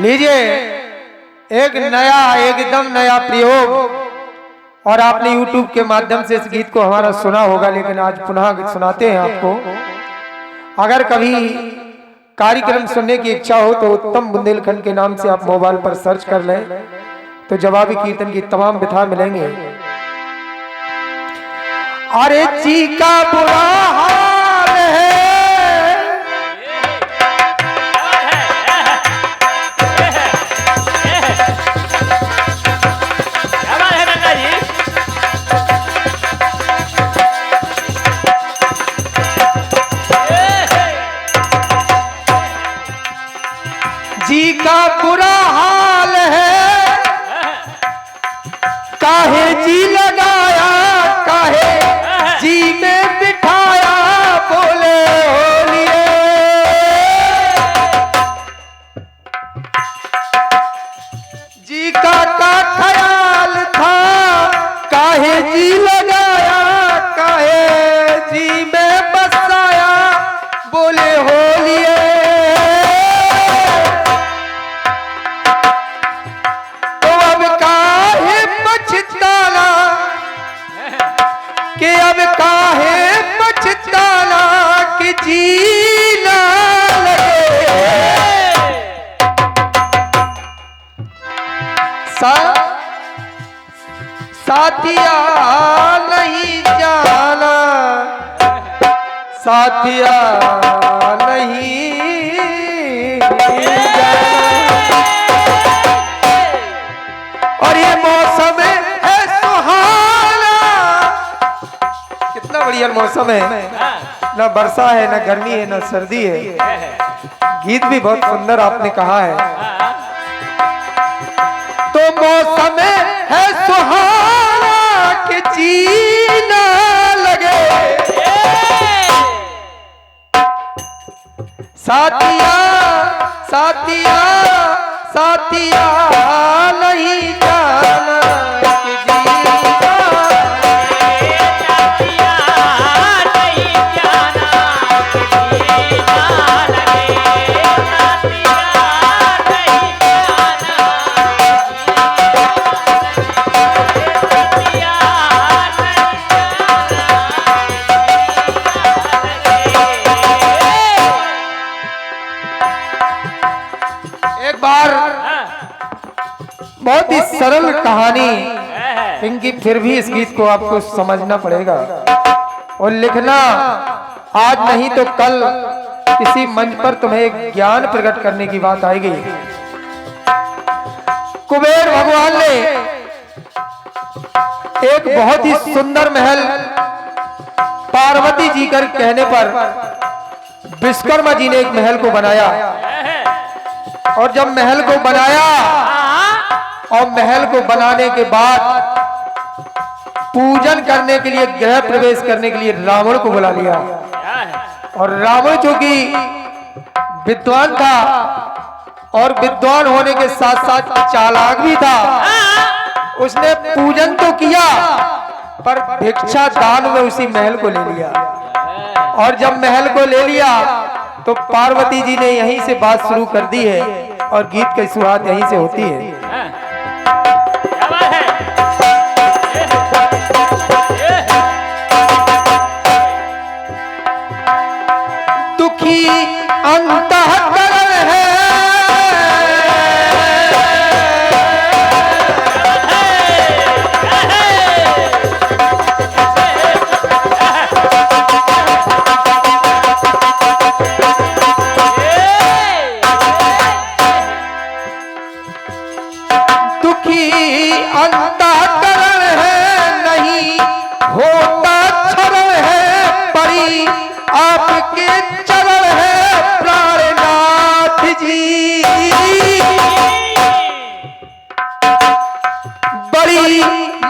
लीजिए एक नया एकदम नया प्रयोग। और आपने YouTube के माध्यम से इस गीत को हमारा सुना होगा, लेकिन आज पुनः सुनाते हैं आपको। अगर कभी कार्यक्रम सुनने की इच्छा हो तो उत्तम बुंदेलखंड के नाम से आप मोबाइल पर सर्च कर लें तो जवाबी कीर्तन की तमाम बिथा मिलेंगे। अरे चीका बुरा हाल है, जी का बुरा हाल है, काहे जी लगाया, काहे जी में बिठाया, बोले होलिए। जी का ख्याल था, काहे जी लगाया, काहे जी में बसाया, बोले होलिए। अब काहे पछताना कि जीना लगे, साथिया नहीं जाना, साथिया नहीं जाना। और ये मौसम है सुहाना, कितना बढ़िया मौसम है, ना वर्षा है, ना गर्मी है, ना सर्दी है। गीत भी बहुत सुंदर आपने कहा है। तो मौसम है सुहाना कि जीना लगे, साथिया साथिया साथिया नहीं जाना कि जीना। एक बार बहुत ही सरल कहानी इनकी, फिर भी इस गीत को आपको समझना पड़ेगा और लिखना आज नहीं तो कल किसी मंच पर तुम्हें एक ज्ञान प्रकट करने की बात आएगी। कुबेर भगवान ने एक बहुत ही सुंदर महल पार्वती जी कर कहने पर विश्वकर्मा जी ने एक महल को बनाया। और जब महल को बनाया और महल को बनाने के बाद पूजन करने के लिए, गृह प्रवेश करने के लिए रावण को बुला लिया। और रावण चूंकि विद्वान था और विद्वान होने के साथ साथ चालाक भी था, उसने पूजन तो किया पर भिक्षा दान में उसी महल को ले लिया। और जब महल को ले लिया तो पार्वती जी ने यहीं से बात शुरू कर दी है और गीत की शुरुआत यहीं से होती है। दुखी अंतःकरण है, अंतःकरण है, नहीं होता क्षरण है, परी आपके चरण है प्राणनाथ जी। बड़ी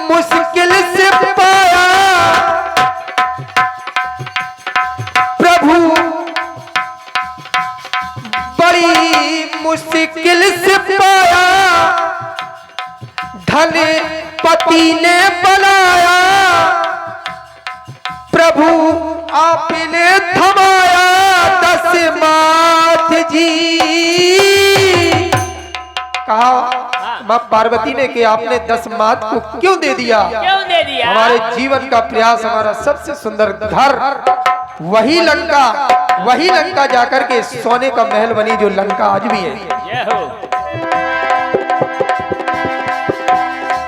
मुश्किल से पाया प्रभु, बड़ी मुश्किल से पाया, धन पति ने बनाया, प्रभु आपने थमाया दस माथ जी। कहा माँ पार्वती ने कि आपने 10 मात को क्यों दे दिया? हमारे जीवन का प्रयास, हमारा सबसे सुंदर घर वही लंका जाकर के सोने का महल बनी, जो लंका आज भी है।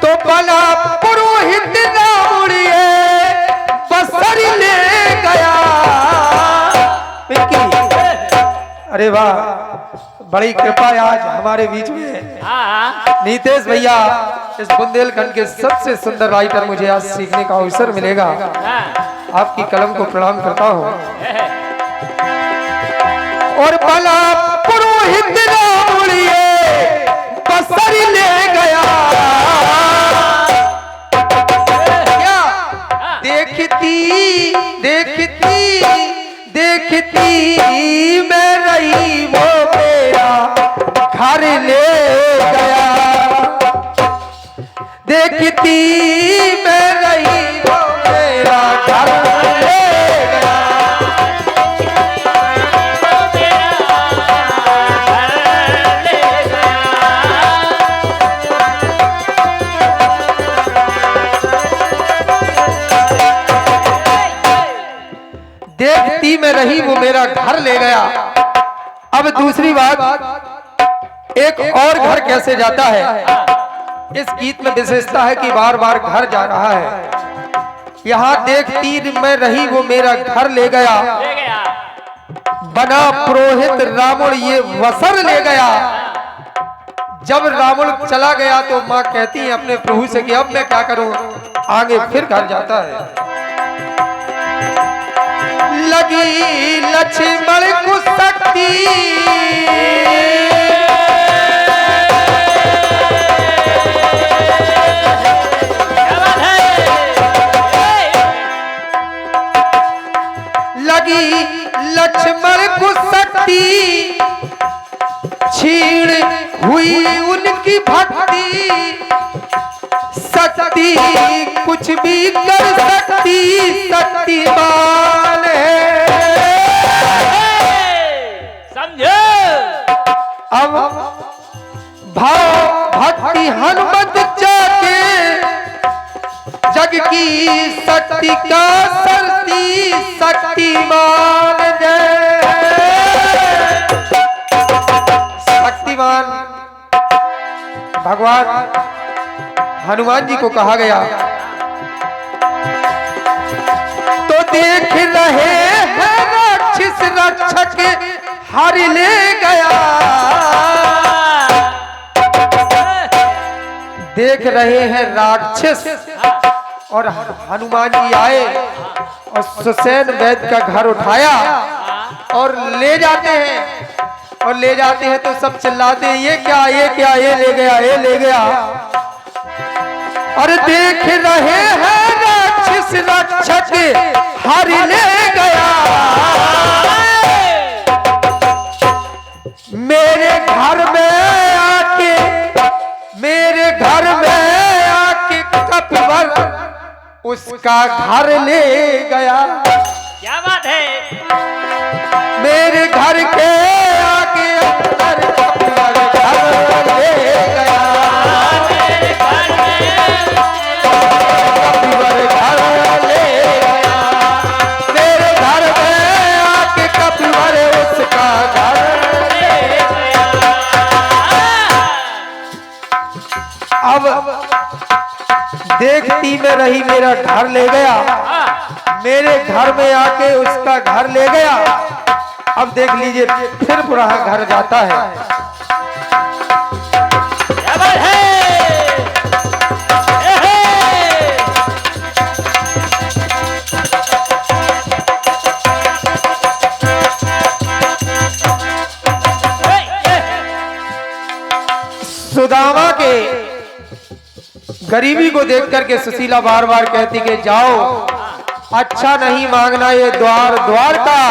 तो बला पुरोहित ना उड़िए बसर ले गया। अरे वाह, बड़ी कृपा आज हमारे बीच में है। नीतेश भैया, इस बुंदेलखंड के सबसे सुंदर राइटर, मुझे आज सीखने का अवसर मिलेगा। आपकी कलम को प्रणाम करता हूँ। और बला पुरोहित ना उड़िए बसर ले गया। क्या देखती मैं रही वो मेरा घर ले गया। देखती मैं रही वो मेरा घर ले गया। देखती मैं रही वो मेरा घर ले गया। अब दूसरी बात, एक और घर कैसे जाता है? इस गीत में विशेषता है कि बार बार घर जा रहा है। यहाँ देखती मैं रही वो मेरा घर ले गया, बना पुरोहित रावण ये वसर ले गया। जब रावण चला गया तो माँ कहती है अपने प्रभु से कि अब मैं क्या करूं? आगे फिर घर जाता है। लगी लक्ष्मण को शक्ति, लगी लक्ष्मण को शक्ति, छीण हुई उनकी भक्ति। शक्ति कुछ भी कर सकती, शक्तिमान है। समझो अब भाव भक्ति हनुमत जाके जग की शक्ति का सरती, शक्तिमान जय। शक्तिमान भगवान हनुमान जी को कहा गया तो देख रहे हैं राक्षस रक्षक हर ले गया। देख रहे हैं राक्षस, और हनुमान जी आए और सुसैन वैद्य का घर उठाया और ले जाते हैं तो सब चिल्लाते हैं ये क्या ये ले गया, ये ले गया। और देख रहे हैं राक्षस रक्षक हर ले गया। मेरे घर में आके कपिवर उसका घर ले गया। क्या बात है? मेरे घर के आगे अंदर कपिवर घर ले गया। अब देखती में रही मेरा घर ले गया, मेरे घर में आके उसका घर ले गया। अब देख लीजिए फिर पुनः घर जाता है। सुदामा के गरीबी को देख करके सुशीला बार बार कहती कि जाओ, अच्छा नहीं मांगना ये द्वार का,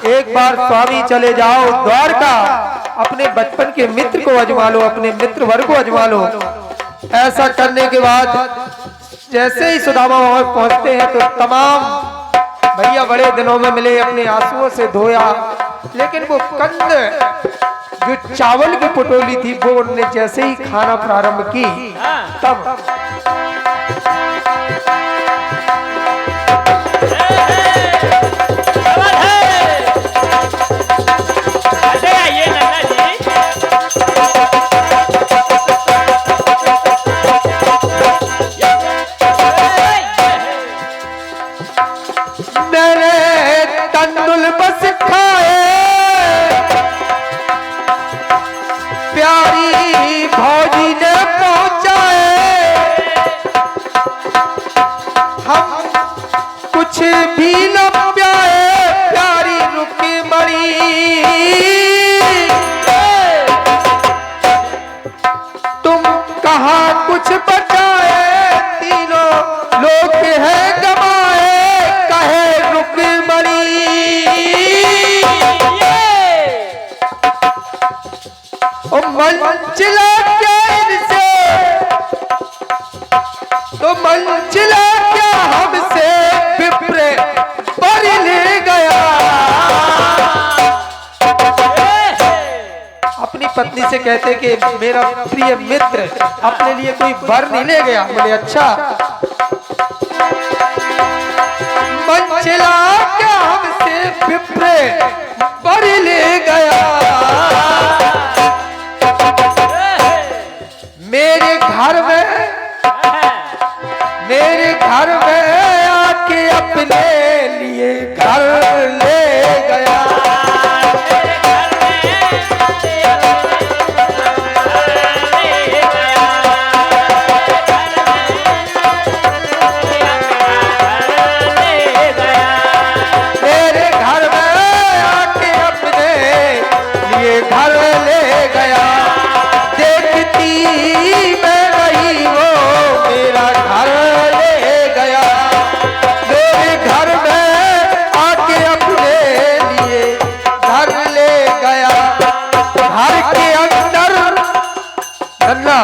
एक बार स्वामी चले जाओ द्वारका, अपने बचपन के मित्र को अजमा लो, अपने मित्र वर्ग को अजमा लो। ऐसा करने के बाद जैसे ही सुदामा वहां पहुंचते हैं तो तमाम भैया बड़े दिनों में मिले, अपने आंसुओं से धोया, लेकिन वो कंद जो चावल की पटोली थी वो उन्होंने जैसे ही खाना प्रारंभ की तब मंजिला क्या इनसे, तो मंजिला क्या हमसे विप्र पर ले गया। अपनी पत्नी से कहते कि मेरा प्रिय मित्र अपने लिए कोई वर नहीं ले गया। बोले अच्छा, मंजिला क्या हमसे विप्र पर ले गया। मेरे घर में आके अपने लिए घर ले गया। मेरे घर में आके अपने लिए घर ले गया। देखती मैं रही वो मेरा घर ले गया। मेरे घर में आके अपने लिए घर ले गया। घर के अंदर अन्ना,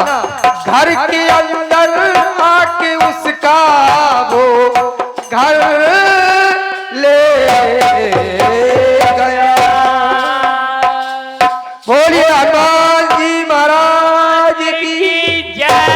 घर के अंदर आके उसका वो घर ले गया। बोलिए हनुमान जी महाराज की जय।